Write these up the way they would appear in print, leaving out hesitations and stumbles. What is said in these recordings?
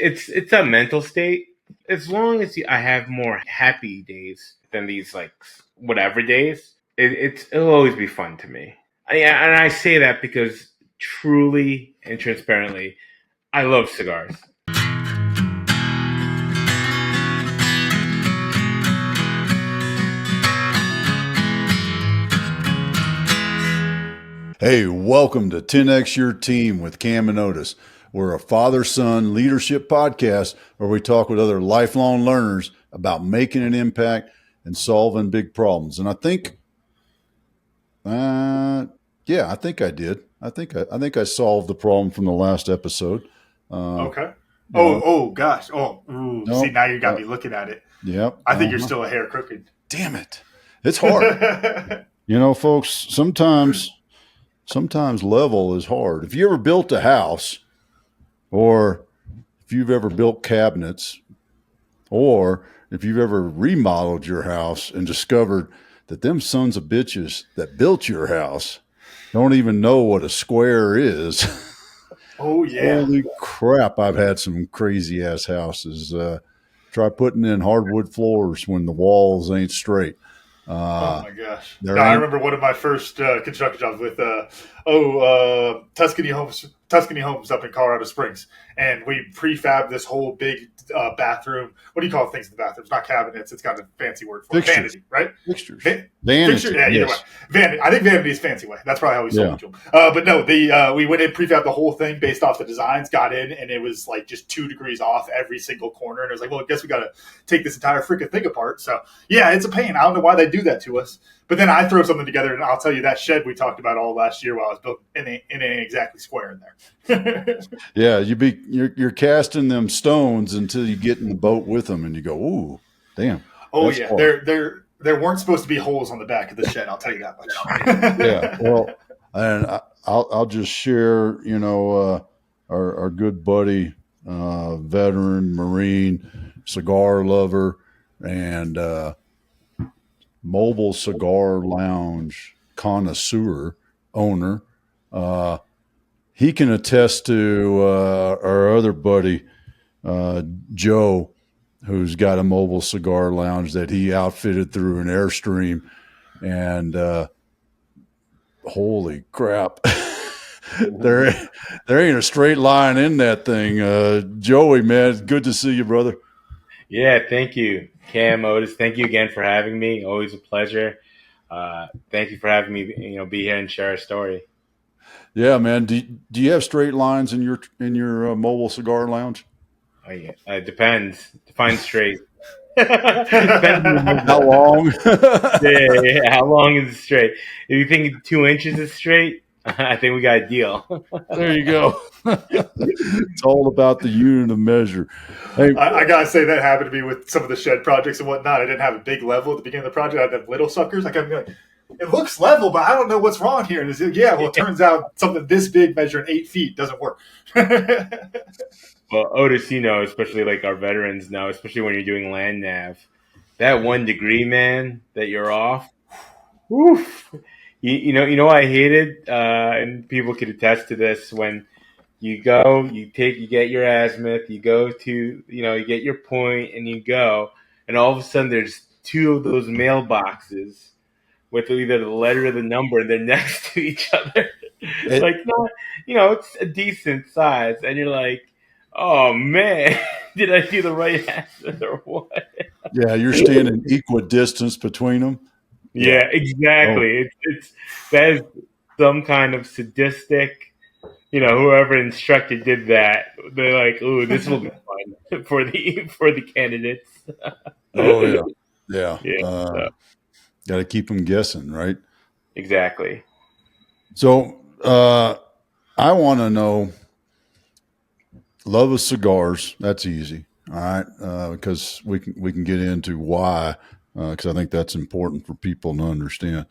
it's a mental state. As long as I have more happy days than these like whatever days, it'll always be fun to me. And I say that because truly and transparently, I love cigars. Hey, welcome to 10X Your Team with Cam and Otis. We're a father-son leadership podcast where we talk with other lifelong learners about making an impact and solving big problems. And I think, I think I did. I think I solved the problem from the last episode. Okay. No. Oh gosh. Oh, ooh. No. See, now you got me looking at it. Yep. I think you're still a hair crooked. Damn it. It's hard. Folks, sometimes level is hard. If you ever built a house, or if you've ever built cabinets, or if you've ever remodeled your house and discovered that them sons of bitches that built your house don't even know what a square is. Oh, yeah. Holy crap, I've had some crazy ass houses. Try putting in hardwood floors when the walls ain't straight. Oh my gosh! I remember one of my first construction jobs with Tuscany Homes up in Colorado Springs, and we prefabbed this whole big bathroom. What do you call things in the bathroom? It's not cabinets. It's got a fancy word for it. Vanity, right? Fixtures. Vanity. Fixture, yeah, either way. Vanity. I think vanity is fancy way. That's probably how we sold it to them. But no, we went in, prefabbed the whole thing based off the designs, got in, and it was like just 2 degrees off every single corner. And it was like, well, I guess we got to take this entire freaking thing apart. So yeah, it's a pain. I don't know why they do that to us. But then I throw something together, and I'll tell you that shed we talked about all last year while I was built in ain't exactly square in there. Yeah, you're casting them stones until you get in the boat with them, and you go, ooh, damn. Oh yeah, hard. There weren't supposed to be holes on the back of the shed. I'll tell you that much. Yeah, well, and I'll just share, our good buddy, veteran Marine, cigar lover, and Mobile Cigar Lounge connoisseur owner. He can attest to our other buddy, Joe, who's got a mobile cigar lounge that he outfitted through an Airstream. And holy crap, there ain't a straight line in that thing. Joey, man, good to see you, brother. Yeah, thank you, Cam, Otis. Thank you again for having me. Always a pleasure. Thank you for having me, be here and share a story. Yeah, man. Do you have straight lines in your mobile cigar lounge? Oh, yeah. It depends. Define straight. How long? yeah. How long is it straight? If you think 2 inches is straight, I think we got a deal. There you go. It's all about the unit of measure. Hey, I gotta say that happened to me with some of the shed projects and whatnot. I didn't have a big level at the beginning of the project. I had them little suckers. I'm like, it looks level, but I don't know what's wrong here. And it's like, yeah, well, it turns out something this big measuring 8 feet doesn't work. Well, Otis, especially like our veterans know, especially when you're doing land nav, that 1 degree, man, that you're off. Oof. I hated, and people could attest to this, when you go, you get your azimuth, you go to, you get your point and you go, and all of a sudden there's 2 of those mailboxes with either the letter or the number, and they're next to each other. It's a decent size, and you're like, oh man, did I do the right answer or what? Yeah, you're standing equidistance between them. Yeah, exactly. Oh. That is some kind of sadistic, whoever instructor did that. They're like, "Ooh, this will be fun for the candidates." Oh yeah. Got to keep them guessing, right? Exactly. So I want to know, love of cigars. That's easy, all right, because we can get into why. Because I think that's important for people to understand.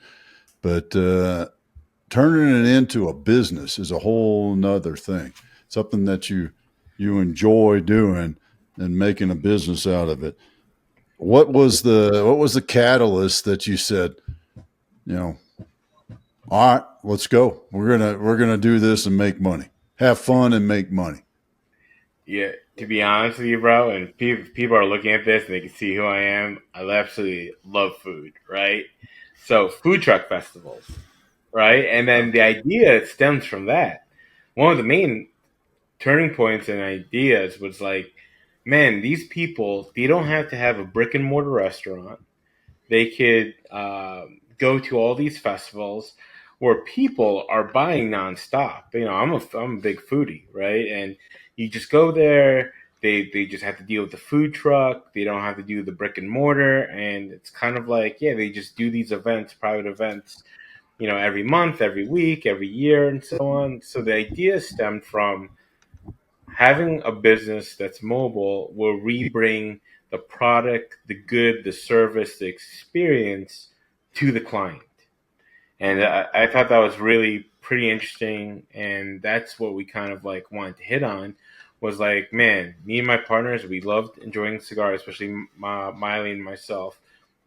But turning it into a business is a whole nother thing. Something that you enjoy doing and making a business out of it. What was the catalyst that you said, all right, let's go. We're gonna do this and make money. Have fun and make money. Yeah, to be honest with you, bro, and people are looking at this and they can see who I am. I absolutely love food, right? So food truck festivals, right? And then the Okay. idea stems from that. One of the main turning points and ideas was like, man, these people, they don't have to have a brick and mortar restaurant. They could go to all these festivals where people are buying nonstop. I'm a big foodie, right? And you just go there. They just have to deal with the food truck. They don't have to do the brick and mortar, and it's kind of like, yeah, they just do these events, private events, every month, every week, every year, and so on. So the idea stemmed from having a business that's mobile where we bring the product, the good, the service, the experience to the client. And I thought that was really pretty interesting. And that's what we kind of like wanted to hit on was like, man, me and my partners, we loved enjoying cigars, especially Miley and myself,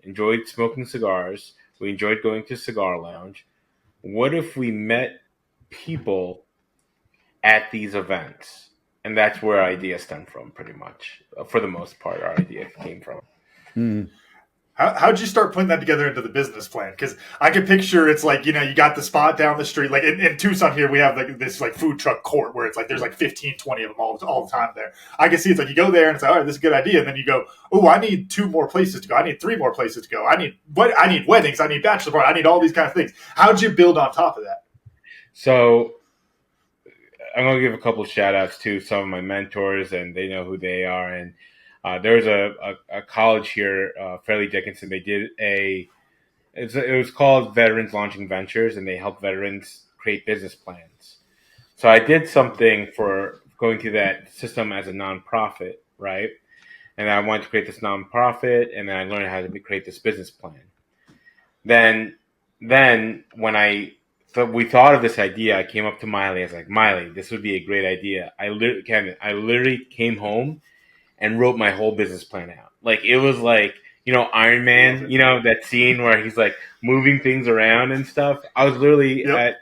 enjoyed smoking cigars. We enjoyed going to Cigar Lounge. What if we met people at these events? And that's where our idea stemmed from, pretty much. For the most part, our idea came from. Mm. How'd you start putting that together into the business plan? Because I can picture it's like, you got the spot down the street. Like in Tucson here, we have like this like food truck court where it's like there's like 15, 20 of them all the time there. I can see it's like you go there and it's like, all right, this is a good idea. And then you go, oh, I need 2 more places to go. I need 3 more places to go. I need weddings. I need bachelor party. I need all these kind of things. How'd you build on top of that? So I'm going to give a couple of shout outs to some of my mentors, and they know who they are. And there's a college here, Fairleigh Dickinson. They did it was called Veterans Launching Ventures, and they help veterans create business plans. So I did something for going through that system as a nonprofit, right? And I wanted to create this nonprofit, and then I learned how to create this business plan. Then, then when we thought of this idea, I came up to Miley. I was like, Miley, this would be a great idea. I literally came home and wrote my whole business plan out. Like it was like, Iron Man, that scene where he's like moving things around and stuff. I was literally Yep.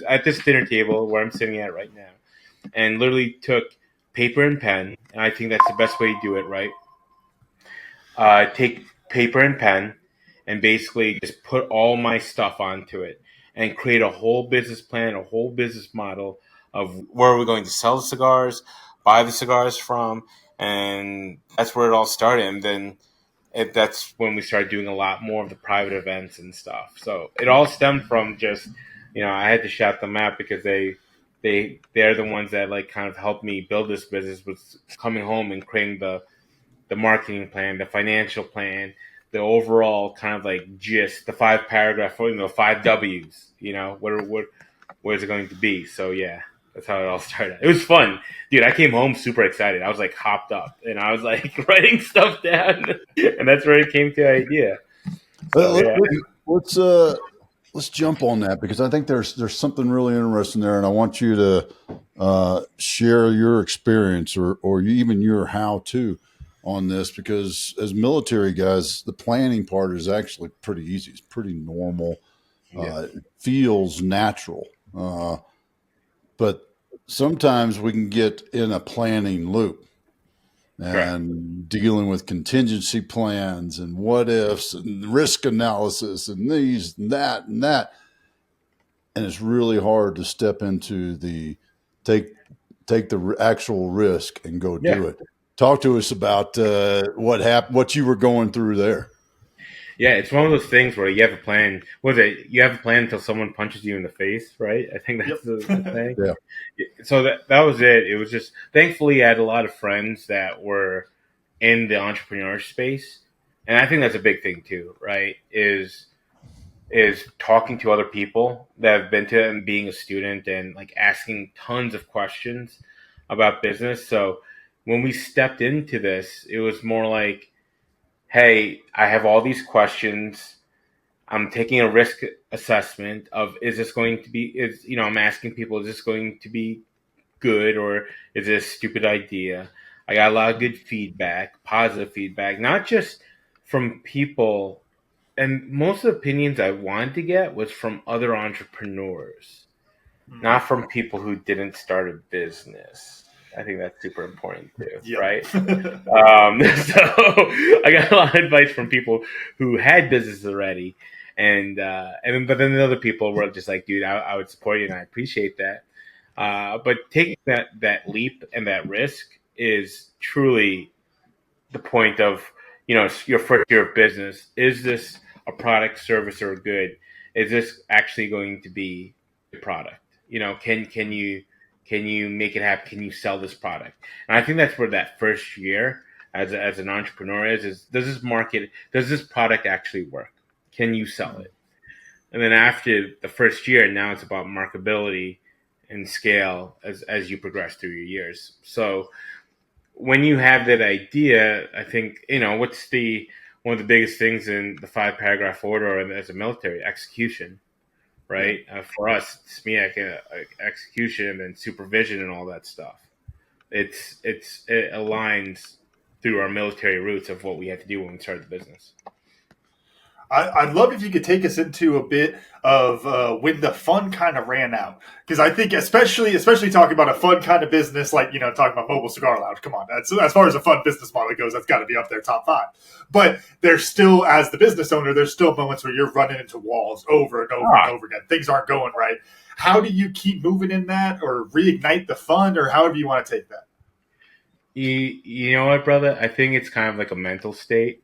at this dinner table where I'm sitting at right now, and literally took paper and pen. And I think that's the best way to do it, right? Take paper and pen and basically just put all my stuff onto it and create a whole business plan, a whole business model of where we're going to sell the cigars, buy the cigars from, and that's where it all started. And then that's when we started doing a lot more of the private events and stuff. So it all stemmed from just, I had to shout them out because they're the ones that like kind of helped me build this business, was coming home and creating the marketing plan, the financial plan, the overall kind of like gist, the 5 paragraph, 5 W's. Where's it going to be? So yeah, that's how it all started. It was fun, dude. I came home super excited. I was like hopped up, and I was like writing stuff down, and that's where it came to the idea. So Let, yeah, let's let's jump on that because I think there's something really interesting there, and I want you to share your experience or even your how to on this because as military guys, the planning part is actually pretty easy. It's pretty normal. yeah, It feels natural, but sometimes we can get in a planning loop correct. and dealing with contingency plans and what ifs and risk analysis and these and that and that. And it's really hard to step into the take take the actual risk and go Yeah, do it. Talk to us about what happened, what you were going through there. yeah. It's one of those things where you have a plan. Was it you have a plan until someone punches you in the face, right? I think that's the Yep. thing. Yeah. So that was it. It was just thankfully I had a lot of friends that were in the entrepreneur space, and I think that's a big thing too, right? Is talking to other people that have been to it and being a student and like asking tons of questions about business. So when we stepped into this, it was more like, hey, I have all these questions. I'm taking a risk assessment of is this going to be is I'm asking people, is this going to be good or is it a stupid idea? I got a lot of good feedback, positive feedback, not just from people. And most of the opinions I wanted to get was from other entrepreneurs, not from people who didn't start a business. I think that's super important too, Yep. right? So I got a lot of advice from people who had businesses already, but then the other people were just like, dude, I would support you and I appreciate that. But taking that leap and that risk is truly the point of your first year of business. Is this a product, service, or a good? Is this actually going to be a product? Can you make it happen? Can you sell this product? And I think that's where that first year as an entrepreneur is does this product actually work? Can you sell it? And then after the first year, now it's about marketability and scale as you progress through your years. So when you have that idea, I think, what's one of the biggest things in the 5 paragraph order as a military execution, right? For us, it's me, execution and supervision and all that stuff. It aligns through our military roots of what we had to do when we started the business. I'd love if you could take us into a bit of when the fun kind of ran out, because I think especially talking about a fun kind of business like talking about Mobile Cigar Lounge. Come on, that's as far as a fun business model goes, that's got to be up there top 5. But there's still, as the business owner, there's still moments where you're running into walls over and over and over again. Things aren't going right. How do you keep moving in that, or reignite the fun, or however you want to take that? You know what, brother? I think it's kind of like a mental state.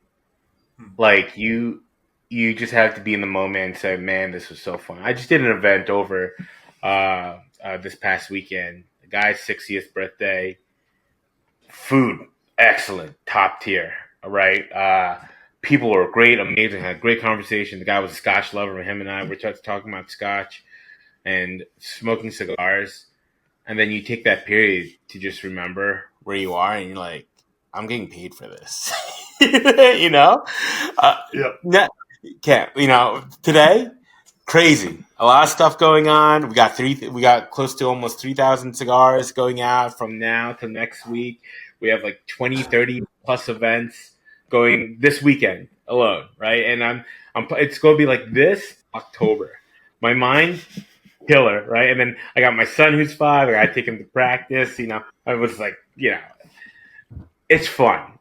Like you just have to be in the moment and say, man, this was so fun. I just did an event over this past weekend. The guy's 60th birthday. Food, excellent, top tier. All right. People were great, amazing, had a great conversation. The guy was a Scotch lover. Him and I were talking about Scotch and smoking cigars. And then you take that period to just remember where you are, and you're like, I'm getting paid for this. you know? Yep. Today, crazy. A lot of stuff going on. We got close to almost 3,000 cigars going out from now to next week. We have like 20, 30 plus events going this weekend alone, right? And it's going to be like this October. My mind, killer, right? And then I got my son who's 5. I got to take him to practice. I was like, it's fun.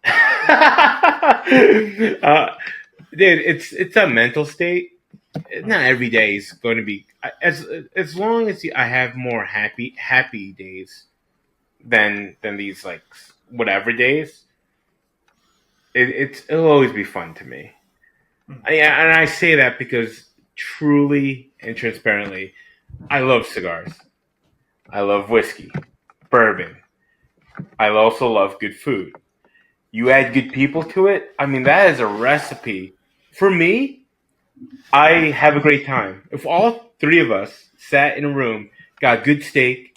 Dude, it's a mental state. Not every day is going to be as long as I have more happy days than these like whatever days. It'll always be fun to me. And I say that because truly and transparently, I love cigars. I love whiskey, bourbon. I also love good food. You add good people to it. I mean, that is a recipe. For me, I have a great time. If all 3 of us sat in a room, got good steak,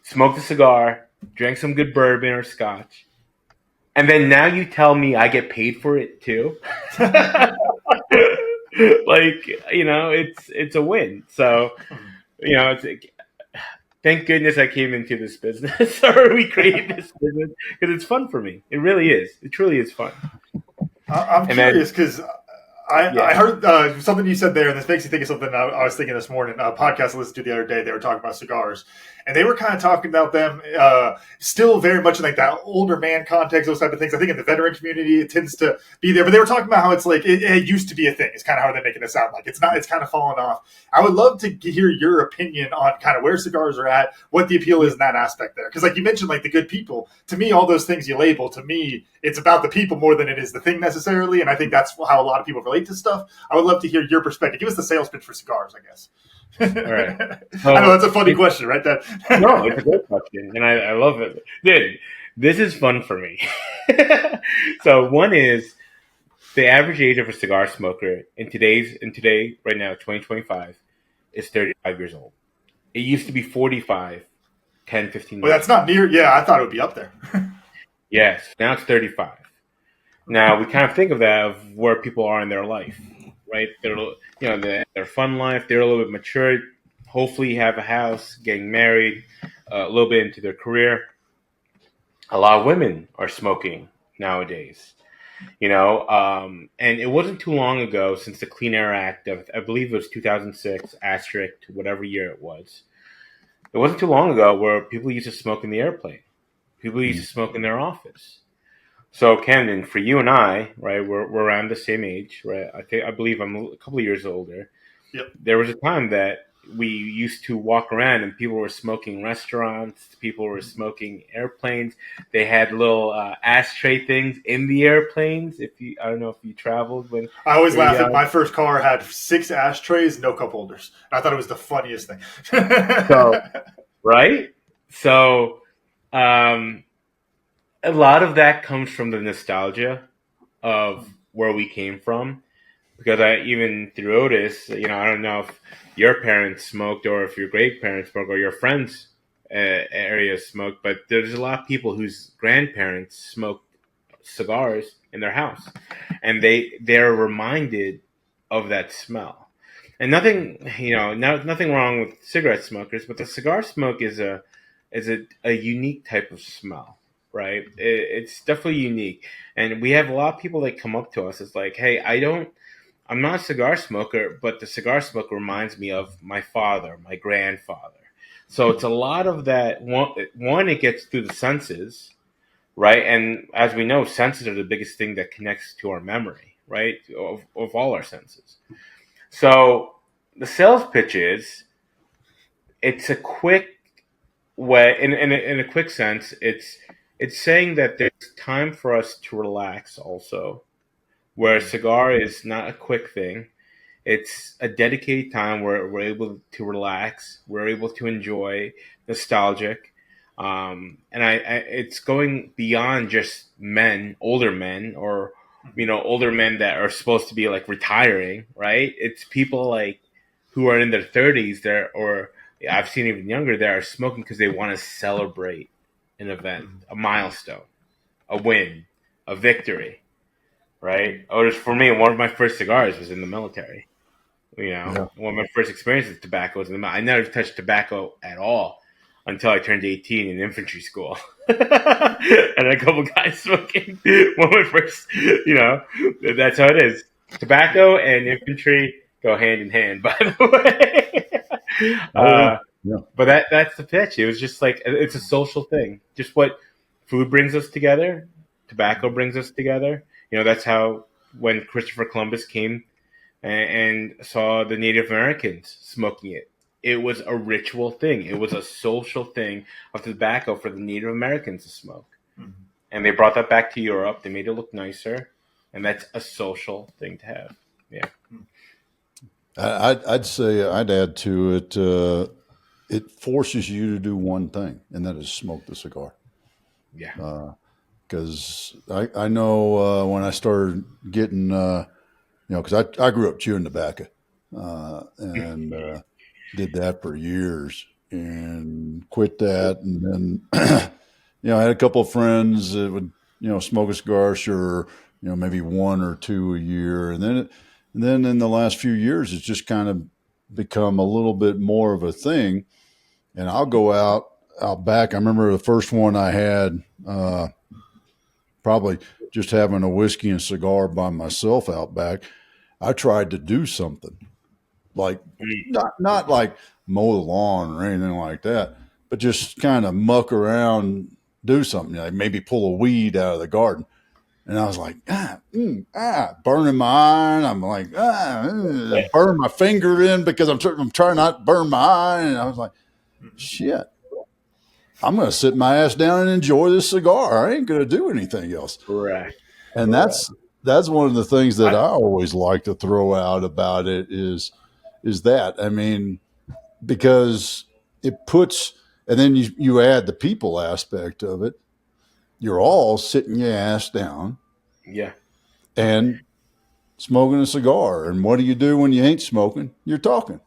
smoked a cigar, drank some good bourbon or scotch, and then now you tell me I get paid for it too. It's a win. So, thank goodness I came into this business or we created this business because it's fun for me. It really is. It truly is fun. I'm curious because I heard something you said there, and this makes me think of something I was thinking this morning. A podcast I listened to the other day, they were talking about cigars, and they were kind of talking about them still very much in like that older man context, those type of things. I think in the veteran community, it tends to be there, but they were talking about how it's like it used to be a thing. It's kind of how they're making it sound like it's not. It's kind of fallen off. I would love to hear your opinion on kind of where cigars are at, what the appeal is in that aspect there. Because like you mentioned, like the good people, to me, all those things you label, to me, it's about the people more than it is the thing necessarily. And I think that's how a lot of people relate to stuff. I would love to hear your perspective. Give us the sales pitch for cigars, I guess. All right. I know that's a funny question, right? No, it's a great question, and I love it. Dude, this is fun for me. So one is the average age of a cigar smoker today right now 2025 is 35 years old. It used to be 45 10 15 well, that's not near. Yeah, I thought it would be up there. Yes, now it's 35. Now we kind of think of that of where people are in their life, right? Their fun life. They're a little bit matured. Hopefully, have a house, getting married, a little bit into their career. A lot of women are smoking nowadays, and it wasn't too long ago since the Clean Air Act of, I believe it was 2006, asterisk, whatever year it was. It wasn't too long ago where people used to smoke in the airplane. People used to smoke in their office. So Camden, for you and I, right, we're around the same age, right? I believe I'm a couple of years older. Yep. There was a time that we used to walk around and people were smoking restaurants, people were smoking airplanes. They had little ashtray things in the airplanes. I don't know if you traveled when I always you were laugh at young. my first car had 6 ashtrays, no cup holders. I thought it was the funniest thing. So right, so um, a lot of that comes from the nostalgia of where we came from. Because even through Otis, I don't know if your parents smoked or if your great parents smoked or your friends' area smoked, but there's a lot of people whose grandparents smoked cigars in their house, and they're reminded of that smell. And nothing, nothing wrong with cigarette smokers, but the cigar smoke is a unique type of smell, right? It's definitely unique, and we have a lot of people that come up to us. It's like, hey, I'm not a cigar smoker, but the cigar smoke reminds me of my father, my grandfather. So it's a lot of that. One, it gets through the senses, right? And as we know, senses are the biggest thing that connects to our memory, right? Of all our senses. So the sales pitch is it's a quick way, in a quick sense, it's saying that there's time for us to relax also, where a cigar is not a quick thing. It's a dedicated time where we're able to relax. We're able to enjoy, nostalgic, and it's going beyond just men, older men, or older men that are supposed to be like retiring. Right? It's people like who are in their 30s there, or I've seen even younger that are smoking because they want to celebrate an event, a milestone, a win, a victory. Right? Or for me, one of my first cigars was in the military. Yeah. One of my first experiences with tobacco was I never touched tobacco at all until I turned 18 in infantry school. And a couple guys smoking. One of my first, that's how it is. Tobacco and infantry go hand in hand, by the way. Oh yeah. Yeah. But that's the pitch. It was just like, it's a social thing. Just what food brings us together, tobacco brings us together. That's how when Christopher Columbus came and saw the Native Americans smoking it. It was a ritual thing. It was a social thing of tobacco for the Native Americans to smoke. Mhm. And they brought that back to Europe. They made it look nicer. And that's a social thing to have. Yeah. I'd say I'd add to it. It forces you to do one thing, and that is smoke the cigar. Yeah. Because I know when I started getting, because I grew up chewing tobacco and did that for years and quit that. And then, I had a couple of friends that would, smoke a cigar, sure, maybe one or two a year. And then in the last few years, it's just kind of become a little bit more of a thing. And I'll go out back. I remember the first one I had, probably just having a whiskey and cigar by myself out back. I tried to do something like not like mow the lawn or anything like that, but just kind of muck around, do something like maybe pull a weed out of the garden. And I was like, burning my eye. And I'm like, burn my finger in because I'm trying not to burn my eye. And I was like, shit, I'm going to sit my ass down and enjoy this cigar. I ain't going to do anything else. Correct. And that's one of the things that I always like to throw out about it is that, I mean, because it puts, and then you add the people aspect of it. You're all sitting your ass down Yeah. and smoking a cigar. And what do you do when you ain't smoking? You're talking.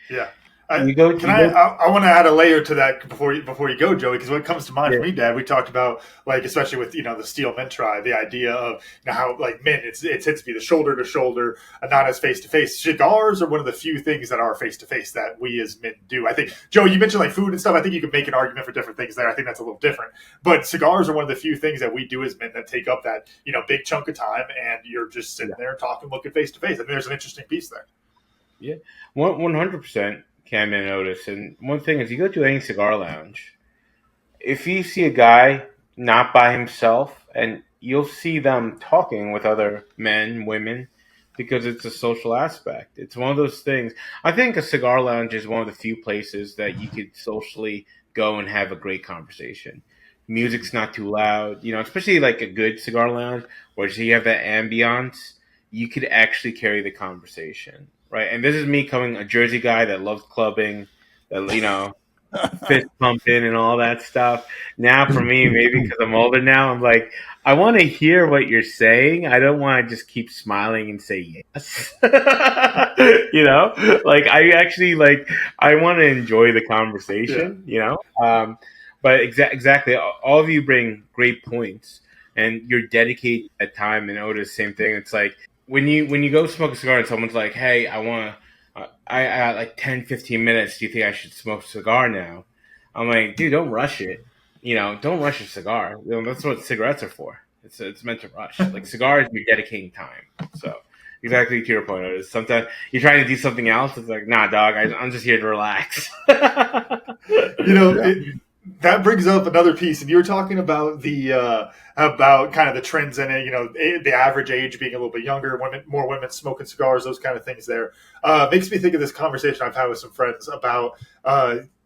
Yeah. You go, Can you go, I want to add a layer to that before you go, Joey, because what comes to mind yeah. for me, Dad, we talked about, like, especially with the steel mint try, the idea of how, like, mint, it tends to be the shoulder to shoulder and not as face to face. Cigars are one of the few things that are face to face that we as men do. I think, Joe, you mentioned like food and stuff. I think you can make an argument for different things there. I think that's a little different, but cigars are one of the few things that we do as men that take up that big chunk of time, and you're just sitting there talking, looking face to face. I think there's an interesting piece there. Yeah. 100%. Cam and Otis. And one thing is, you go to any cigar lounge, if you see a guy not by himself, and you'll see them talking with other men, women, because it's a social aspect. It's one of those things. I think a cigar lounge is one of the few places that you could socially go and have a great conversation. Music's not too loud, especially like a good cigar lounge where you have that ambiance. You could actually carry the conversation, right? And this is me coming a Jersey guy that loves clubbing, that fist pumping and all that stuff. Now, for me, maybe because I'm older now, I'm like, I want to hear what you're saying. I don't want to just keep smiling and say yes. Like I actually I want to enjoy the Yeah. conversation. But exactly, all of you bring great points, and you're dedicated at time. And Otis, same thing. It's like when you go smoke a cigar and someone's like, "Hey, I want to." I got like 10, 15 minutes. Do you think I should smoke a cigar now? I'm like, dude, don't rush it. Don't rush a cigar. That's what cigarettes are for. It's meant to rush. Like cigars, you're dedicating time. So exactly to your point, Otis. Sometimes you're trying to do something else. It's like, nah, dog. I'm just here to relax. You know, Yeah. that brings up another piece, and you were talking about the about kind of the trends in it. The average age being a little bit younger, more women smoking cigars, those kind of things. There makes me think of this conversation I've had with some friends about.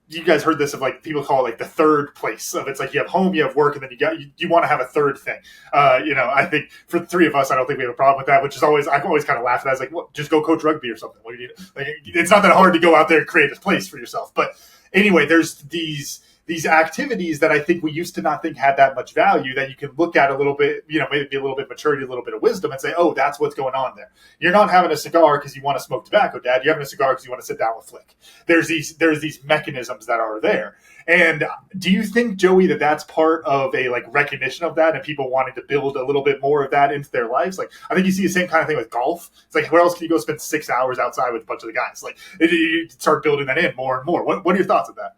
You guys heard this of like people call it like the third place of it's like you have home, you have work, and then you want to have a third thing. I think for the three of us, I don't think we have a problem with that. Which is always I always kind of laugh at that. It's like, well, just go coach rugby or something. What do you need? Like, it's not that hard to go out there and create a place for yourself. But anyway, there's these activities that I think we used to not think had that much value that you can look at a little bit, maybe a little bit of maturity, a little bit of wisdom and say, oh, that's what's going on there. You're not having a cigar because you want to smoke tobacco, Dad. You're having a cigar because you want to sit down with Flick. There's these mechanisms that are there. And do you think, Joey, that that's part of a like recognition of that and people wanting to build a little bit more of that into their lives? Like, I think you see the same kind of thing with golf. It's like, where else can you go spend 6 hours outside with a bunch of the guys? Like, you start building that in more and more. What are your thoughts of that?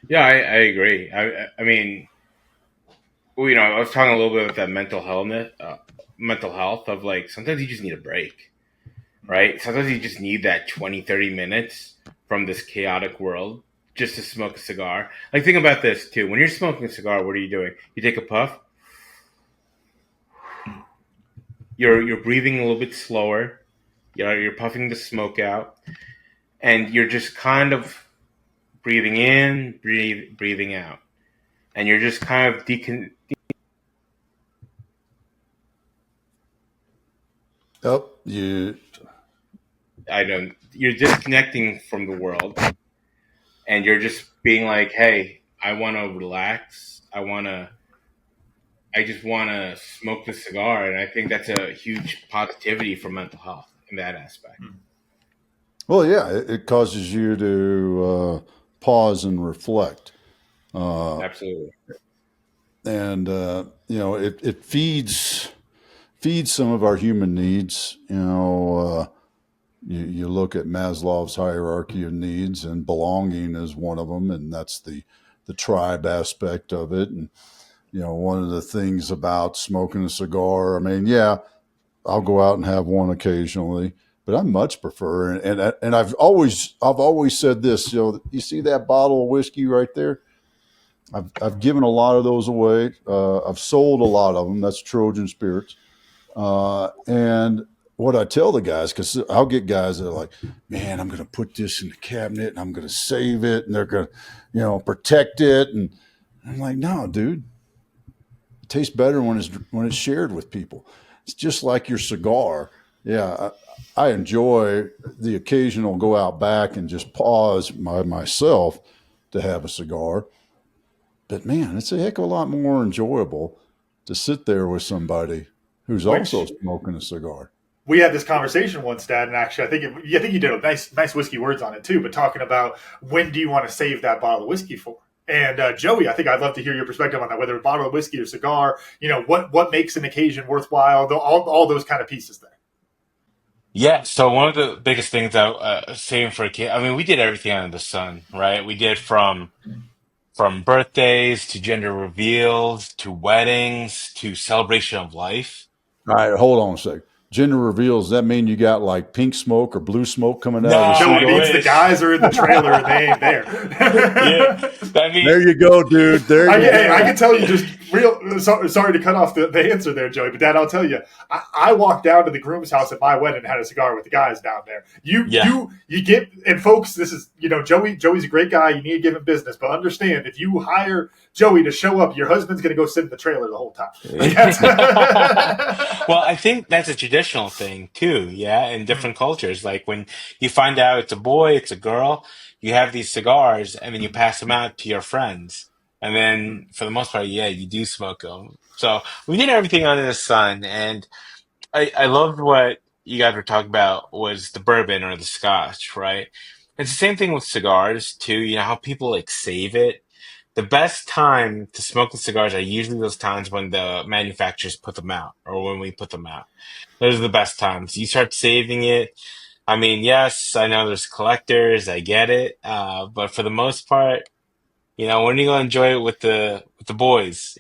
Yeah, I agree. I mean, I was talking a little bit about that mental health of like sometimes you just need a break, right? Sometimes you just need that 20, 30 minutes from this chaotic world just to smoke a cigar. Like, think about this too. When you're smoking a cigar, what are you doing? You take a puff, you're breathing a little bit slower, you're puffing the smoke out, and you're just kind of breathing in, breathing out. And you're just kind of Yep. You. you're disconnecting from the world, and you're just being like, hey, I want to relax. I just want to smoke the cigar. And I think that's a huge positivity for mental health in that aspect. Well, yeah, it causes you to pause and reflect. Absolutely. And it feeds some of our human needs. You look at Maslow's hierarchy of needs, and belonging is one of them, and that's the tribe aspect of it. And one of the things about smoking a cigar, I mean, yeah, I'll go out and have one occasionally, but I much prefer, and I've always said this. You see that bottle of whiskey right there? I've given a lot of those away. I've sold a lot of them. That's Trojan Spirits. And what I tell the guys, because I'll get guys that are like, man, I'm going to put this in the cabinet and I'm going to save it and they're going to, protect it. And I'm like, no, dude, it tastes better when it's shared with people. It's just like your cigar. Yeah, I enjoy the occasional go out back and just pause by myself to have a cigar. But man, it's a heck of a lot more enjoyable to sit there with somebody who's also Which smoking a cigar. we had this conversation once, Dad, and actually, I think you did a nice whiskey words on it too. But talking about when do you want to save that bottle of whiskey for? And Joey, I think I'd love to hear your perspective on that. Whether a bottle of whiskey or cigar, what makes an occasion worthwhile? All those kind of pieces there. Yeah. So one of the biggest things I saving for a kid. I mean, we did everything under the sun, right? We did from birthdays to gender reveals to weddings to celebration of life. All right, hold on a second. gender reveals, does that mean you got like pink smoke or blue smoke coming out of the No, No, it I means cigar? the wish. guys are in the trailer and they ain't there. Yeah, I mean, There you go, dude. There you Hey, I go. can tell you just real. Sorry to cut off the answer there, Joey, but Dad, I'll tell you. I walked down to the groom's house at my wedding and had a cigar with the guys down there. yeah. You get, and folks, this is, Joey's a great guy. You need to give him business, but understand, if you hire Joey to show up, your husband's going to go sit in the trailer the whole time. Well, I think that's a traditional thing too, yeah, in different cultures. Like when you find out it's a boy, it's a girl, you have these cigars and then you pass them out to your friends. And then for the most part, yeah, you do smoke them. So we did everything under the sun. And I loved what you guys were talking about was the bourbon or the scotch, right? It's the same thing with cigars too. You know how people like save it. The best time to smoke the cigars are usually those times when the manufacturers put them out or when we put them out. Those are the best times. You start saving it. I mean, yes, I know there's collectors. I get it. But for the most part, when are you gonna enjoy it with the boys,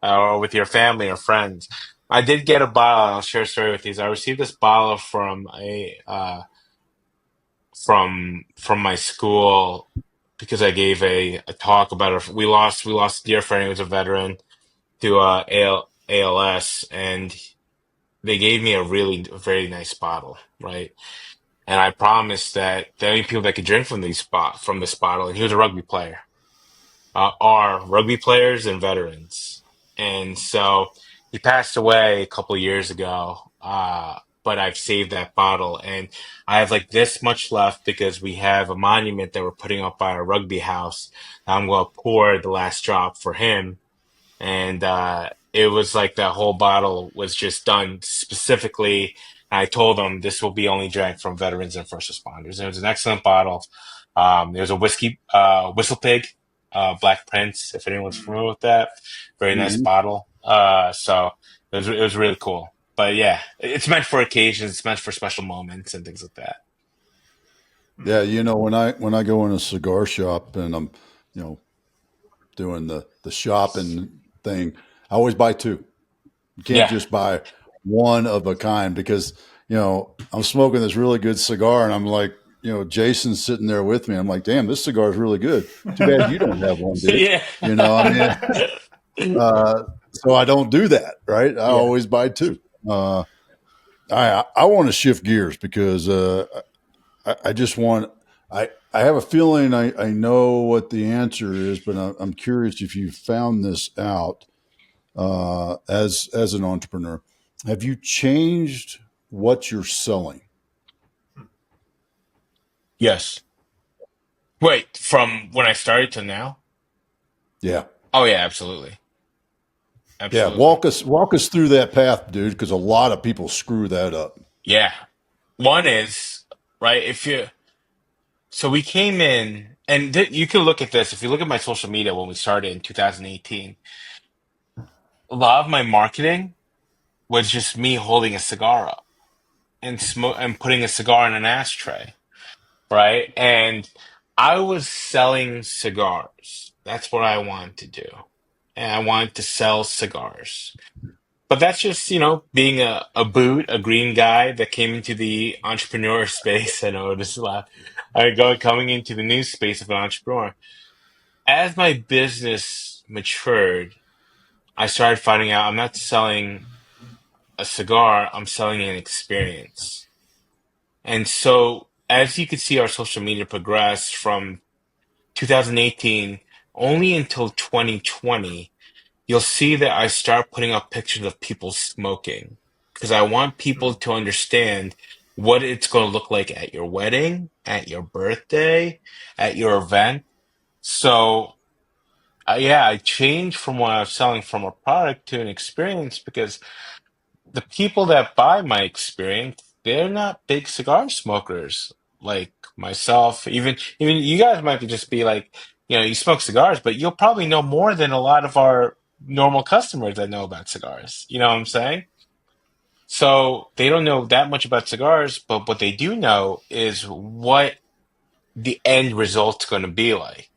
or with your family or friends? I did get a bottle, and I'll share a story with you. I received this bottle from from my school because I gave a talk about we lost a dear friend who was a veteran to ALS, and they gave me a very nice bottle, right? And I promised that the only people that could drink from this bottle, and he was a rugby player, are rugby players and veterans. And so he passed away a couple of years ago. But I've saved that bottle and I have like this much left because we have a monument that we're putting up by our rugby house. I'm going to pour the last drop for him. And it was like that whole bottle was just done specifically. I told them this will be only drank from veterans and first responders. And it was an excellent bottle. There was a Whistle Pig, Black Prince, if anyone's familiar with that. Very nice Mhm. bottle. So it was really cool. But yeah, it's meant for occasions. It's meant for special moments and things like that. Yeah, when I go in a cigar shop and I'm, you know, doing the shopping thing, I always buy two. You can't Yeah. just buy one of a kind because, I'm smoking this really good cigar and I'm like, Jason's sitting there with me. I'm like, damn, this cigar is really good. Too bad you don't have one, dude. Yeah. I mean, so I don't do that, right? I Yeah. always buy two. I want to shift gears because I just want I have a feeling I know what the answer is, but I'm curious if you found this out as an entrepreneur. Have you changed what you're selling? Yes. Wait, from when I started to now? Yeah, Oh yeah, absolutely. yeah. Absolutely. Walk us through that path, dude, because a lot of people screw that up. Yeah. One is, right, if you so we came in and you can look at this if you look at my social media when we started in 2018, a lot of my marketing was just me holding a cigar up and smoke and putting a cigar in an ashtray, right? And I was selling cigars. That's what I wanted to do. And I wanted to sell cigars. But that's just, being a boot, a green guy that came into the entrepreneur space. I know this is a lot. Coming into the new space of an entrepreneur. As my business matured, I started finding out I'm not selling a cigar, I'm selling an experience. And so, as you could see, our social media progressed from 2018 only until 2020. You'll see that I start putting up pictures of people smoking because I want people to understand what it's going to look like at your wedding, at your birthday, at your event. So, yeah, I changed from what I was selling from a product to an experience because the people that buy my experience, they're not big cigar smokers like myself. Even you guys might just be like, you smoke cigars, but you'll probably know more than a lot of our normal customers that know about cigars. You know what I'm saying? So they don't know that much about cigars, but what they do know is what the end result's going to be like.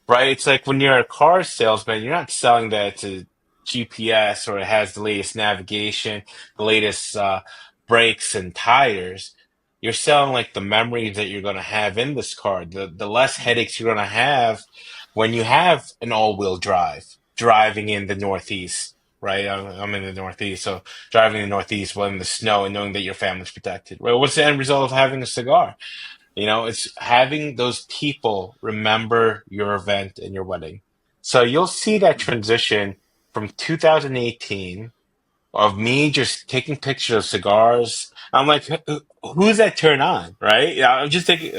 Right? It's like when you're a car salesman, you're not selling that to GPS or it has the latest navigation, the latest brakes and tires. You're selling like the memories that you're going to have in this car, the less headaches you're going to have when you have an all-wheel drive driving in the Northeast, right? I'm in the Northeast, so driving in the Northeast while in the snow and knowing that your family's protected. Right? What's the end result of having a cigar? It's having those people remember your event and your wedding. So you'll see that transition from 2018 of me just taking pictures of cigars. I'm like, who's that turn on, right? Yeah, I'm just taking,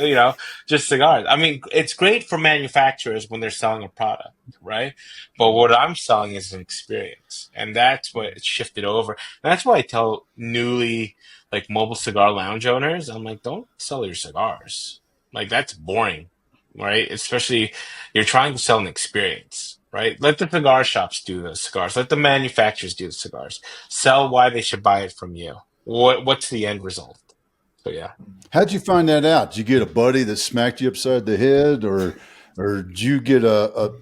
just cigars. I mean, it's great for manufacturers when they're selling a product, right? But what I'm selling is an experience, and that's what it's shifted over. And that's why I tell newly, like, mobile cigar lounge owners, I'm like, don't sell your cigars. Like, that's boring, right? Especially you're trying to sell an experience, right? Let the cigar shops do the cigars. Let the manufacturers do the cigars. Sell why they should buy it from you. What's the end result? So yeah. How'd you find that out? Did you get a buddy that smacked you upside the head, or did you get a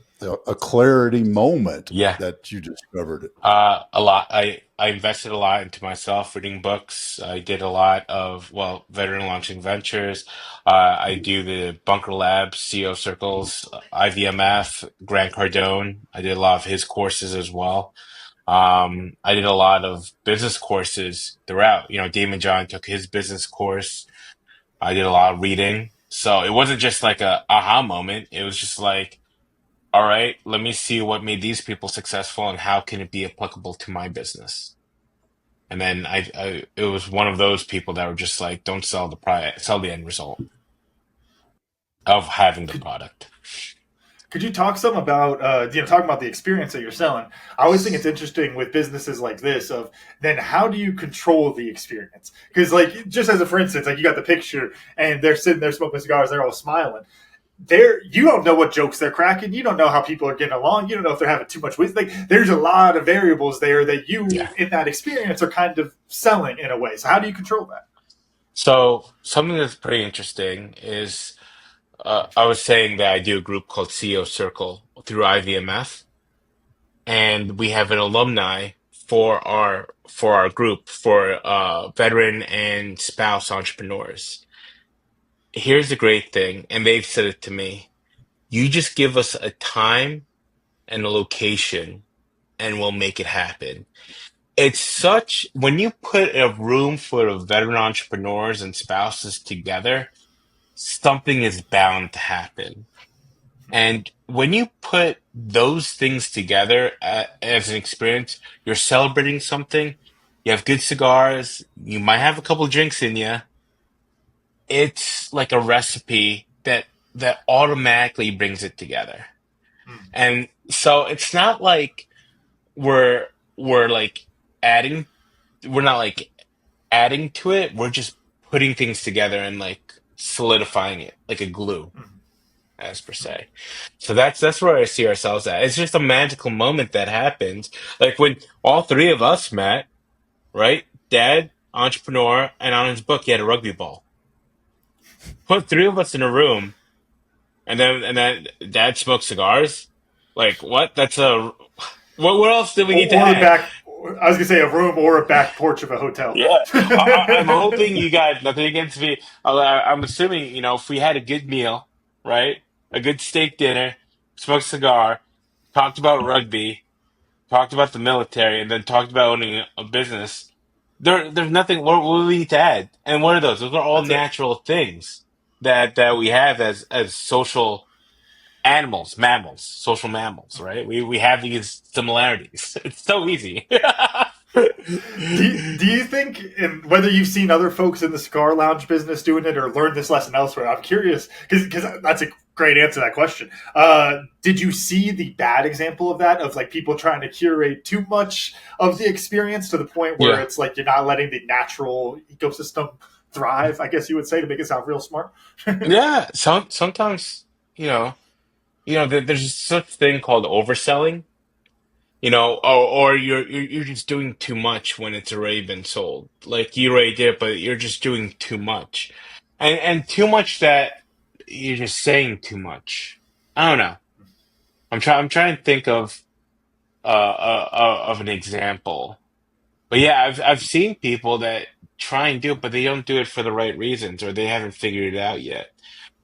clarity moment Yeah. that you discovered it? A lot. I invested a lot into myself, reading books. I did a lot of, well, veteran launching ventures. I do the Bunker Labs, CEO circles, IVMF, Grant Cardone. I did a lot of his courses as well. I did a lot of business courses throughout. Damon John took his business course. I did a lot of reading. So it wasn't just like a aha moment. It was just like, all right, let me see what made these people successful and how can it be applicable to my business. And then it was one of those people that were just like, don't sell the product, sell the end result of having the Could, product. could you talk some about talking about the experience that you're selling? I always think it's interesting with businesses like this of then how do you control the experience? Because like just as a for instance, like you got the picture and they're sitting there smoking cigars, they're all smiling. You don't know what jokes they're cracking. You don't know how people are getting along. You don't know if they're having too much wisdom. Like, there's a lot of variables there that you Yeah. in that experience are kind of selling in a way. So how do you control that? So something that's pretty interesting is I was saying that I do a group called CEO Circle through IVMF, and we have an alumni for our group for veteran and spouse entrepreneurs. Here's the great thing, and they've said it to me. You just give us a time and a location, and we'll make it happen. It's such when you put a room full of veteran entrepreneurs and spouses together, something is bound to happen. And when you put those things together as an experience, you're celebrating something. You have good cigars. You might have a couple drinks in you. It's like a recipe that automatically brings it together. Hmm. And so it's not like we're we're like adding. We're not like adding to it. We're just putting things together and like solidifying it like a glue, Hmm. as per se. So that's where I see ourselves at. It's just a magical moment that happens. Like when all three of us met, right? Dad, entrepreneur, and on his book he had a rugby ball. Put three of us in a room, and then Dad smoked cigars. Like what? That's a what else do we need to Or a add? back, I was gonna say a room or a back porch of a hotel. Yeah, I'm hoping you guys. Nothing against me. I'm assuming if we had a good meal, right? A good steak dinner, smoked a cigar, talked about rugby, talked about the military, and then talked about owning a business. There's nothing. What do we need to add? And what are those? Those are all That's it. natural things that we have as social animals, mammals, social mammals, right? We have these similarities. It's so easy. Do you think, and whether you've seen other folks in the cigar lounge business doing it or learned this lesson elsewhere, I'm curious because that's a great answer to that question. Did you see the bad example of that, of like people trying to curate too much of the experience to the point where Yeah. it's like you're not letting the natural ecosystem thrive? I guess you would say to make it sound real smart. Yeah, sometimes you know, there's such thing called overselling, or you're just doing too much when it's already been sold. Like you already did, it, but you're just doing too much, and too much that you're just saying too much. I don't know. I'm trying to think of an example, but yeah, I've seen people that try and do it, but they don't do it for the right reasons, or they haven't figured it out yet,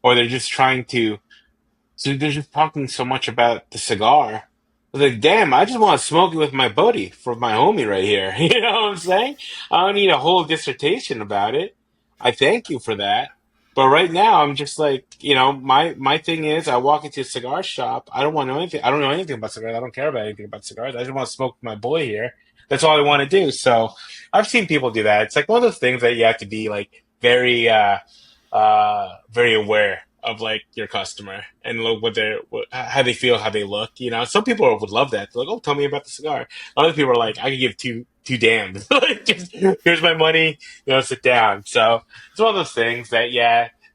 or they're just trying to. So they're just talking so much about the cigar. I was like, damn, I just want to smoke it with my buddy, for my homie right here. You know what I'm saying? I don't need a whole dissertation about it. I thank you for that. But right now, I'm just like, my thing is, I walk into a cigar shop. I don't want to know anything. I don't know anything about cigars. I don't care about anything about cigars. I just want to smoke with my boy here. That's all I want to do. So I've seen people do that. It's like one of those things that you have to be like very aware of like your customer and look how they feel, how they look. Some people would love that. They're like, oh, tell me about the cigar. Other people are like, I could give two damns. Like, just here's my money. Sit down. So it's one of those things that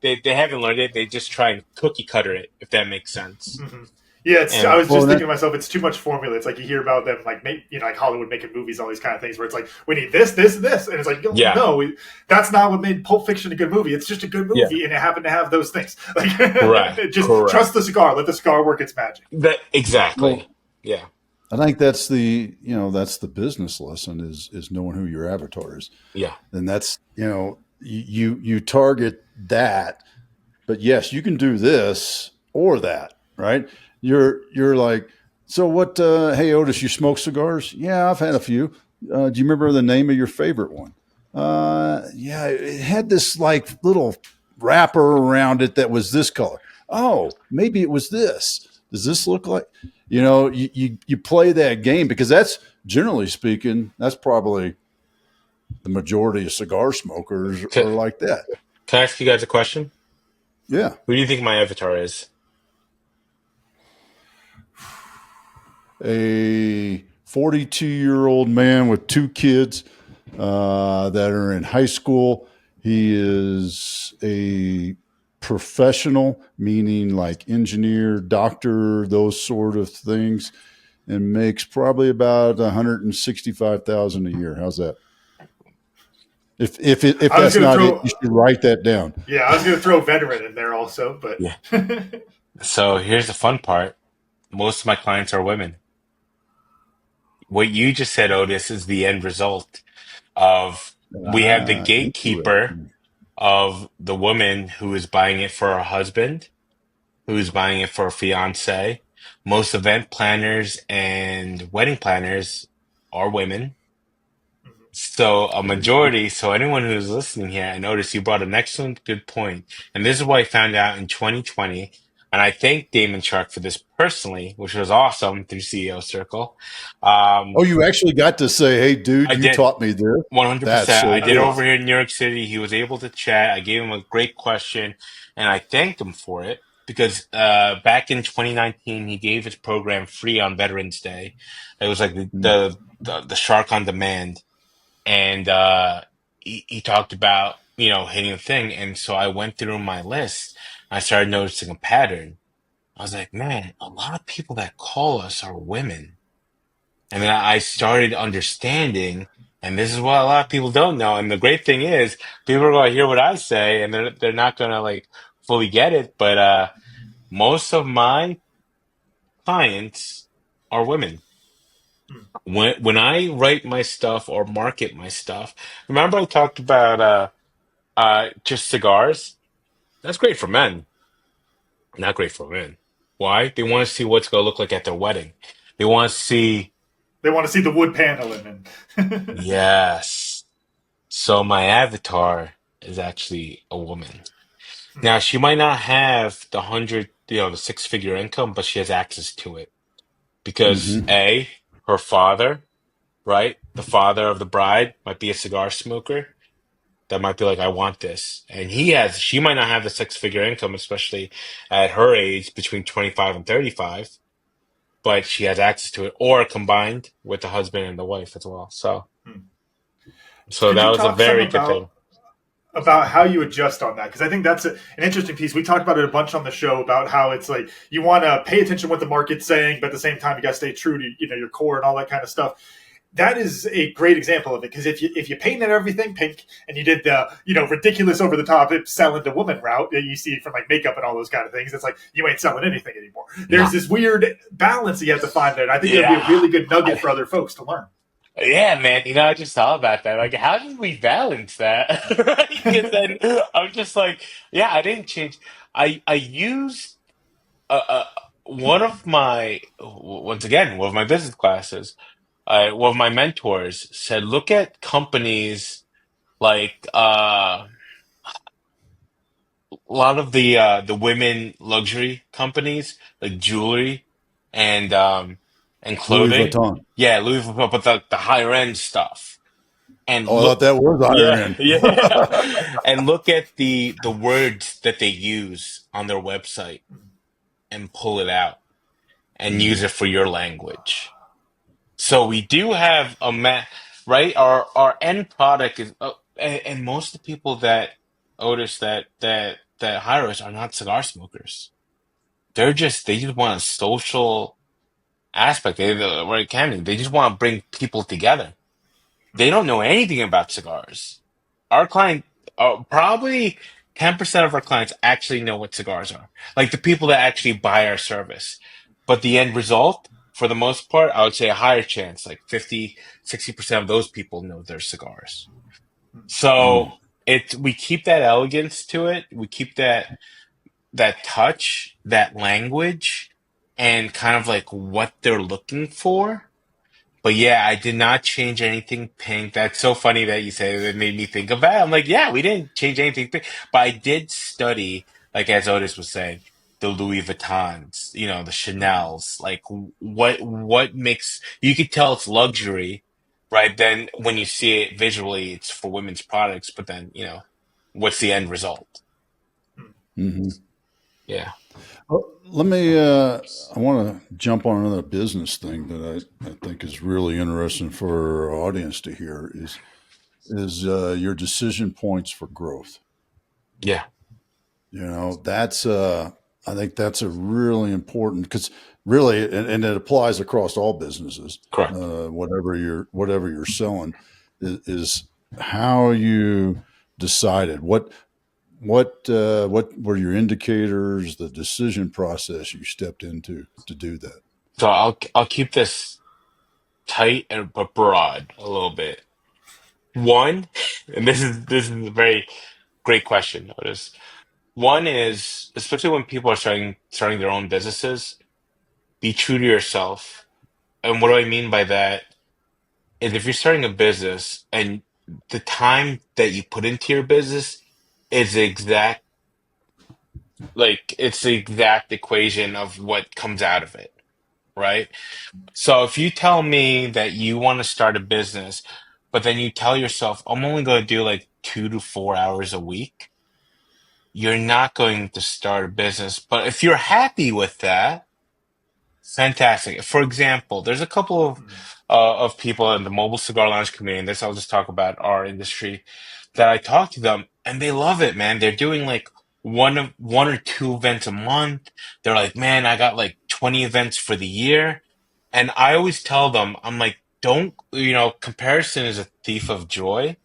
they haven't learned it. They just try and cookie cutter it, if that makes sense. Mm-hmm. Yeah, I And was just thinking to myself, it's too much formula. It's like you hear about them, like like Hollywood making movies, all these kind of things, where it's like we need this, this, and this, and it's like yeah, no, that's not what made Pulp Fiction a good movie. It's just a good yeah, movie, and it happened to have those things. Like, just correct. trust the cigar, let the cigar work its magic. That exactly. Well, Yeah, I think that's the business lesson is knowing who your avatar is, yeah, and that's you target that. But yes, you can do this or that, right? You're like, so what? Hey, Otis, you smoke cigars? Yeah, I've had a few. Do you remember the name of your favorite one? Yeah, it had this like little wrapper around it that was this color. Oh, maybe it was this. Does this look like? You play that game because that's generally speaking, that's probably the majority of cigar smokers can, are like that. can I ask you guys a question? Yeah. Who do you think my avatar is? A 42-year-old man with two kids that are in high school. He is a professional, meaning like engineer, doctor, those sort of things, and makes probably about 165,000 a year. How's that? If I was that's going to not it, throw, you should write that down. yeah, I was going to throw veteran in there also, but Yeah. So here's the fun part. Most of my clients are women. What you just said, Otis, is the end result of we have the gatekeeper Interesting. of the woman who is buying it for her husband, who's buying it for a fiance. Most event planners and wedding planners are women. So a majority, so anyone who's listening here, I noticed you brought an excellent good point. And this is what I found out in 2020. And I thank Damon Shark for this personally, which was awesome through CEO Circle. Oh, you actually got to say, "Hey, dude, I you did. taught me this." That's 100%. so I did that's cool. over awesome. here in New York City. He was able to chat. I gave him a great question and I thanked him for it because back in 2019, he gave his program free on Veterans Day. It was like the Shark on Demand. And he talked about, hitting a thing. And so I went through my list. I started noticing a pattern. I was like, man, a lot of people that call us are women. And then I started understanding, and this is what a lot of people don't know. And the great thing is, people are going to hear what I say, and they're not going to like fully get it. But most of my clients are women. When I write my stuff or market my stuff, remember I talked about just cigars? That's great for men, not great for women. Why? They want to see what's going to look like at their wedding. They want to see, They want to see the wood paneling. And yes. So my avatar is actually a woman. Now she might not have the 6-figure income, but she has access to it because Mm-hmm. her father, right, the father of the bride might be a cigar smoker. That might be like, I want this, and she might not have the 6-figure income, especially at her age, between 25 and 35, but she has access to it, or combined with the husband and the wife as well. So could that you was a talk some very good thing. about how you adjust on that? Because I think that's an interesting piece. We talked about it a bunch on the show about how it's like you want to pay attention to what the market's saying, but at the same time you got to stay true to your core and all that kind of stuff. That is a great example of it because if you painted everything pink and you did the ridiculous over the top selling to woman route that you see from like makeup and all those kind of things, it's like you ain't selling anything anymore. No, There's this weird balance that you have to find there, and I think that'd be a yeah, really good nugget I, for other folks to learn. Yeah, man. I just thought about that. Like, how did we balance that? Right? Because then I'm just like, yeah, I didn't change. I used uh, one of my once again one of my business classes. One of my mentors said, look at companies like a lot of the women luxury companies like jewelry and Louis clothing. Vuitton. Yeah, Louis Vuitton, but the higher end stuff. And Oh, I look, thought that was higher yeah, end. yeah, and look at the words that they use on their website and pull it out and use Mhm. it for your language. So we do have right? Our end product is, and most of the people that Otis that hire us are not cigar smokers. They just want a social aspect. Right, Camden, they just want to bring people together. They don't know anything about cigars. Our client, probably 10% of our clients actually know what cigars are. Like the people that actually buy our service. But the end result, for the most part, I would say a higher chance, like 50, 60% of those people know their cigars. So Mm. we keep that elegance to it. We keep that touch, that language, and kind of like what they're looking for. But yeah, I did not change anything pink. That's so funny that you say that. It made me think of that. I'm like, yeah, we didn't change anything pink. But I did study, like as Otis was saying, the Louis Vuittons, the Chanels. Like what makes you could tell it's luxury, right? Then when you see it visually, it's for women's products. But then what's the end result? Hmm. Yeah, Let me. I want to jump on another business thing that I think is really interesting for our audience to hear is your decision points for growth. yeah, That's I think that's a really important because really, and it applies across all businesses. correct. Whatever you're selling is how you decided what were your indicators, the decision process you stepped into to do that. So I'll keep this tight and but broad a little bit. One, and this is a very great question, Otis. One is, especially when people are starting their own businesses, be true to yourself. And what do I mean by that is if you're starting a business and the time that you put into your business is it's the exact equation of what comes out of it, right? So if you tell me that you want to start a business, but then you tell yourself, I'm only going to do like 2 to 4 hours a week, you're not going to start a business. But if you're happy with that, fantastic. For example, there's a couple of people in the Mobile Cigar Lounge community, and this I'll just talk about our industry, that I talk to them and they love it, man. They're doing like one or two events a month. They're like, man, I got like 20 events for the year. And I always tell them, I'm like, don't, comparison is a thief of joy.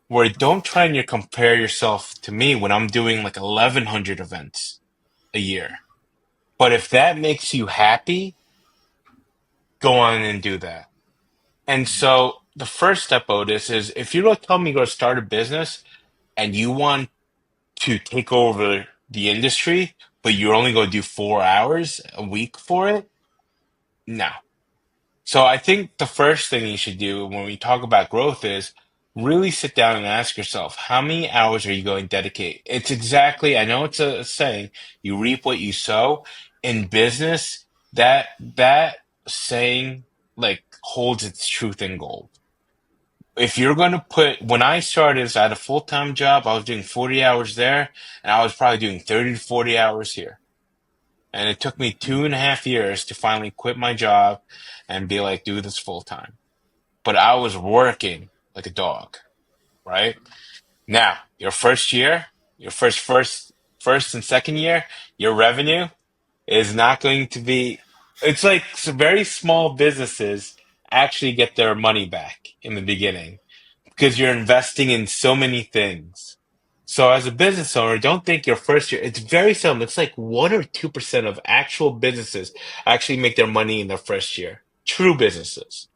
Where don't try and you compare yourself to me when I'm doing like 1,100 events a year. But if that makes you happy, go on and do that. And so the first step, Otis, is if you don't tell me you're going to start a business and you want to take over the industry, but you're only going to do 4 hours a week for it, no. So I think the first thing you should do when we talk about growth is really sit down and ask yourself, how many hours are you going to dedicate? It's exactly, I know it's a saying, you reap what you sow. In business, that saying like holds its truth in gold. If you're going to when I started, I had a full-time job, I was doing 40 hours there, and I was probably doing 30 to 40 hours here. And it took me 2.5 years to finally quit my job and be like, do this full time. But I was working like a dog, right? Now, your first year, your first and second year, your revenue is not going to be, it's like very small businesses actually get their money back in the beginning because you're investing in so many things. So as a business owner, don't think your first year, it's very seldom. It's like 1 or 2% of actual businesses actually make their money in their first year. True businesses.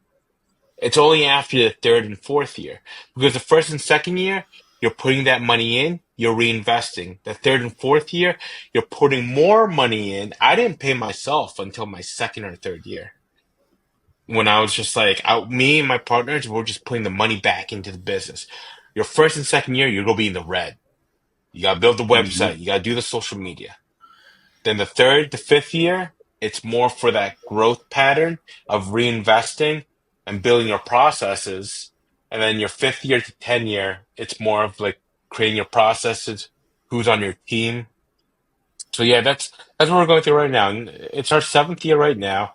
It's only after the third and fourth year. Because the first and second year, you're putting that money in, you're reinvesting. The third and fourth year, you're putting more money in. I didn't pay myself until my second or third year. When I was just like, me and my partners were just putting the money back into the business. Your first and second year, you're gonna be in the red. You gotta build the Mhm. website. You gotta do the social media. Then the third, the fifth year, it's more for that growth pattern of reinvesting and building your processes. And then your fifth year to 10 year, it's more of like creating your processes, who's on your team. So yeah, that's what we're going through right now. And it's our seventh year right now.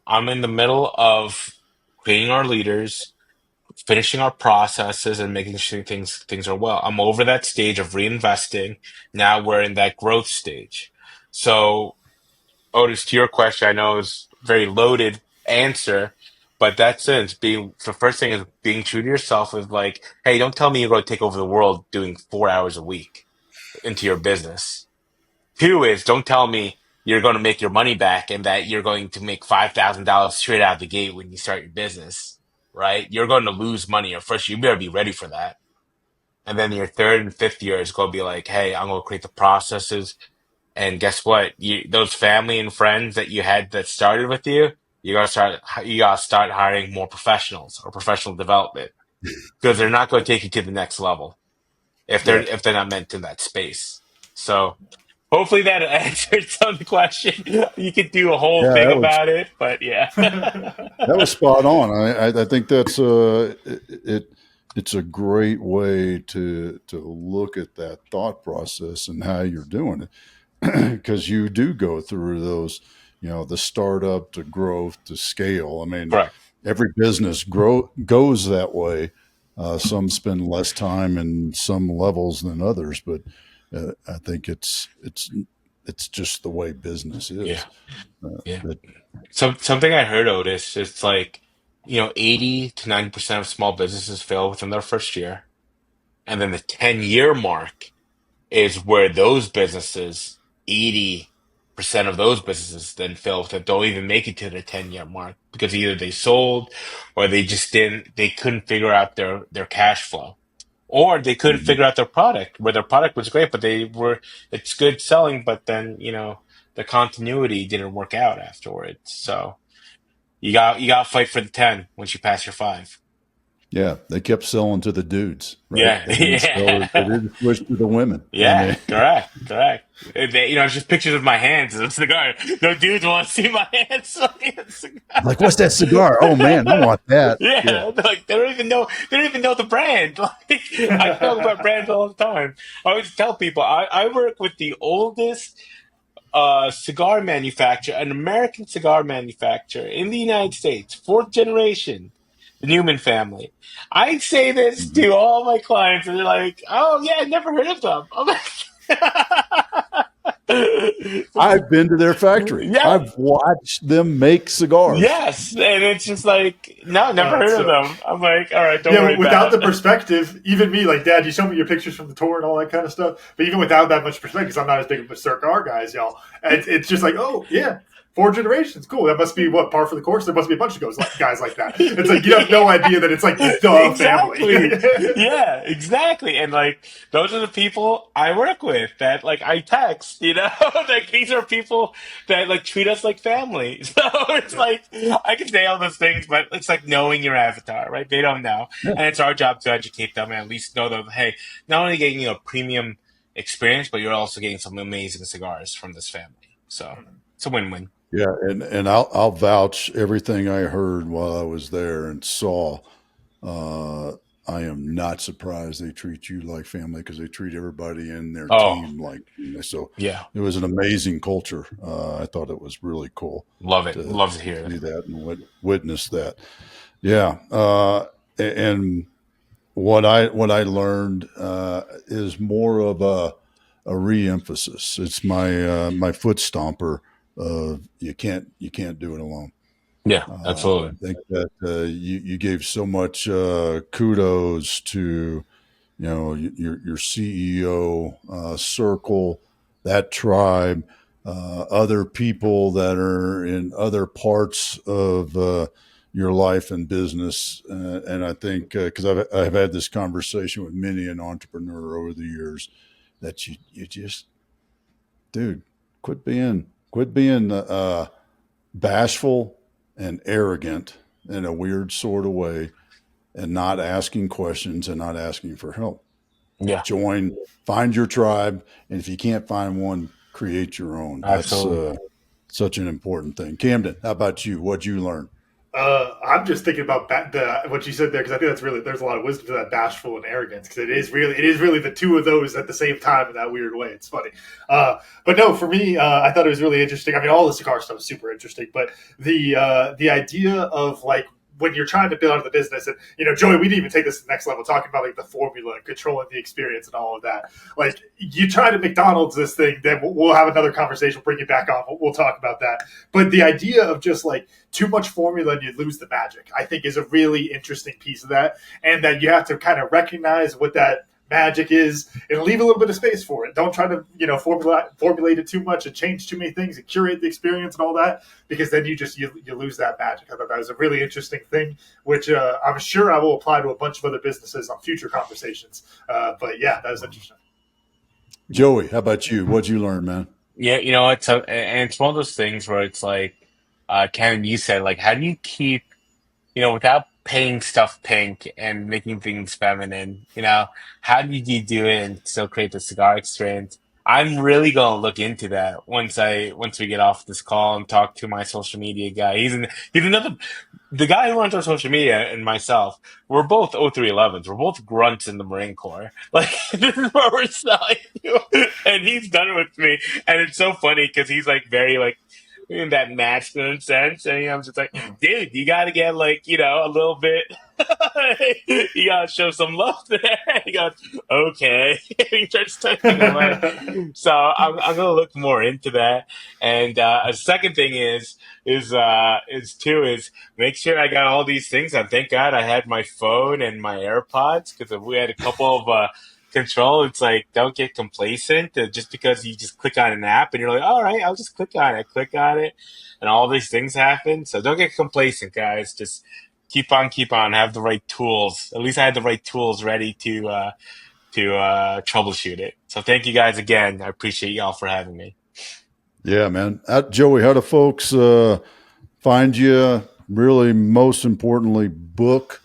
I'm in the middle of creating our leaders, finishing our processes, and making sure things are well. I'm over that stage of reinvesting. Now we're in that growth stage. So Otis, to your question, I know it's a very loaded answer, but that's it. It's being the first thing is being true to yourself. Is like, hey, don't tell me you're going to take over the world doing 4 hours a week into your business. Two is don't tell me you're going to make your money back and that you're going to make $5,000 straight out of the gate when you start your business. Right? You're going to lose money. Or first, you better be ready for that. And then your third and fifth year is going to be like, hey, I'm going to create the processes, and guess what? Those family and friends that you had that started with you, you gotta start hiring more professionals or professional development because they're not going to take you to the next level Yeah. if they're not meant in that space. So hopefully that answered some of the question. You could do a whole Yeah, thing about it, but yeah. that was spot on. I think that's it's a great way to look at that thought process and how you're doing it, because you do go through those, the startup to growth to scale. I mean, Correct. every business goes that way. Some spend less time in some levels than others, but I think it's just the way business Yeah. is. Yeah. That Something I heard, Otis, it's like, 80 to 90% of small businesses fail within their first year. And then the 10-year mark is where those businesses, 80% of those businesses then fail that don't even make it to the 10-year mark because either they sold or they couldn't figure out their cash flow. Or they couldn't Mhm. figure out their product, where their product was great, but it's good selling, but then, the continuity didn't work out afterwards. So you got to fight for the 10 once you pass your five. Yeah, they kept selling to the dudes, right? Yeah. They didn't sell. They Yeah. didn't switch to the women. I Yeah, mean, correct, correct. It's just pictures of my hands as a cigar. No dudes want to see my hands smoking a cigar. like, what's that cigar? Oh man, I want that. Yeah. Yeah, like they don't even know the brand. Like I talk about brands all the time. I always tell people I work with the oldest cigar manufacturer, an American cigar manufacturer in the United States, fourth generation, the Newman family. I say this Mhm. to all my clients, and they're like, "Oh yeah, I never heard of them." I'm like, I've been to their factory. yeah, I've watched them make cigars. yes, and it's just like, no, never heard of So them. I'm like, all right, don't yeah, worry without about the it. perspective, even me, like Dad, you showed me your pictures from the tour and all that kind of stuff. But even without that much perspective, because I'm not as big of a cigar guys, y'all, it's just like, oh yeah, four generations, cool. That must be what par for the course. There must be a bunch of guys like that. It's like you have no idea that it's like the family. Exactly. Yeah, exactly. And like those are the people I work with that like I text, like these are people that like treat us like family. So it's Yeah. like I can say all those things, but it's like knowing your avatar, right? They don't know. Yeah. And it's our job to educate them and at least know that, hey, not only getting you a premium experience, but you're also getting some amazing cigars from this family. So it's a win-win. Yeah, and I'll vouch everything I heard while I was there and saw. Uh, I am not surprised they treat you like family because they treat everybody in their Oh, team like family. So yeah. it was an amazing culture. I thought it was really cool Love it. to Love to hear it. see that and witness that. Yeah, and what I learned is more of a re-emphasis. It's my foot stomper. You can't do it alone. Yeah, I absolutely. think that you gave so much kudos to your CEO circle, that tribe, other people that are in other parts of your life and business. And I think because I've had this conversation with many an entrepreneur over the years that you just, dude, quit being bashful and arrogant in a weird sort of way, and not asking questions and not asking for help. Yeah, Find your tribe, and if you can't find one, create your own. That's absolutely. such an important thing. Camden, how about you? What'd you learn? I'm just thinking about what you said there, because I think that's really, there's a lot of wisdom to that bashful and arrogance, because it is really the two of those at the same time in that weird way. It's funny, but no, for me, I thought it was really interesting. I mean, all the cigar stuff is super interesting, but the idea of like when you're trying to build out the business, and Joey, we didn't even take this to the next level, talking about like the formula and controlling the experience and all of that. Like you try to McDonald's this thing, then we'll have another conversation. We'll bring it back on. We'll talk about that. But the idea of just like too much formula and you lose the magic, I think is a really interesting piece of that, and that you have to kind of recognize what that magic is and leave a little bit of space for it. Don't try to formulate it too much and change too many things and curate the experience and all that, because then you lose that magic. I thought that was a really interesting thing, which I'm sure I will apply to a bunch of other businesses on future conversations. But yeah, that was interesting. Joey, how about you? What'd you learn, man? Yeah, it's one of those things where it's like, Ken, you said, like, how do you keep, without painting stuff pink and making things feminine, how do you do it and still create the cigar experience? I'm really gonna look into that once we get off this call and talk to my social media guy. He's another, the guy who runs our social media and myself. We're both 0311s. We're both grunts in the Marine Corps. Like this is what we're selling to, and he's done it with me. And it's so funny because he's like very like in that masculine sense, and I'm just like, dude, you got to get like a little bit. You gotta show some love there. He goes, okay. He starts typing away. So I'm gonna look more into that. And a second thing is make sure I got all these things. And thank God I had my phone and my AirPods, because if we had a couple of control, it's like, don't get complacent just because you just click on an app and you're like, all right, I'll just click on it, and all these things happen. So don't get complacent, guys. Just keep on, have the right tools. At least I had the right tools ready to troubleshoot it. So thank you guys again. I appreciate y'all for having me. Yeah, man. Joey, how do folks find you? Really, most importantly, book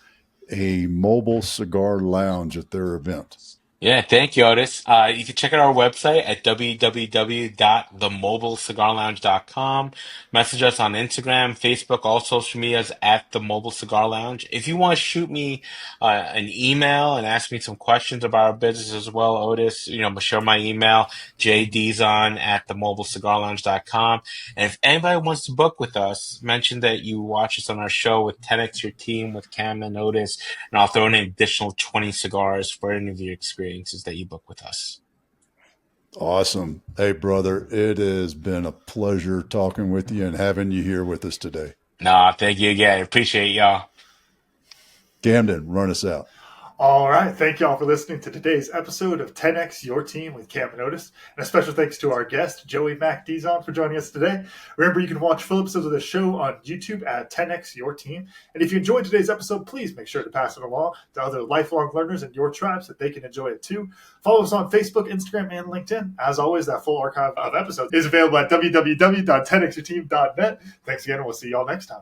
a Mobile Cigar Lounge at their event. Yeah, thank you, Otis. You can check out our website at www.themobilecigarlounge.com. Message us on Instagram, Facebook, all social medias at The Mobile Cigar Lounge. If you want to shoot me an email and ask me some questions about our business as well, Otis, share my email, jdizon at themobilecigarlounge.com. And if anybody wants to book with us, mention that you watch us on our show with 10X Your Team with Cam and Otis, and I'll throw in an additional 20 cigars for any of your experiences that you book with us. Awesome. Hey, brother, it has been a pleasure talking with you and having you here with us today. Nah, thank you again. Appreciate y'all. Camden, run us out. All right. Thank you all for listening to today's episode of 10X Your Team with Cam and Otis. And a special thanks to our guest, Joey Mac Dizon, for joining us today. Remember, you can watch full episodes of the show on YouTube at 10X Your Team. And if you enjoyed today's episode, please make sure to pass it along to other lifelong learners in your tribe so that they can enjoy it too. Follow us on Facebook, Instagram, and LinkedIn. As always, that full archive of episodes is available at www.10xyourteam.net. Thanks again, and we'll see you all next time.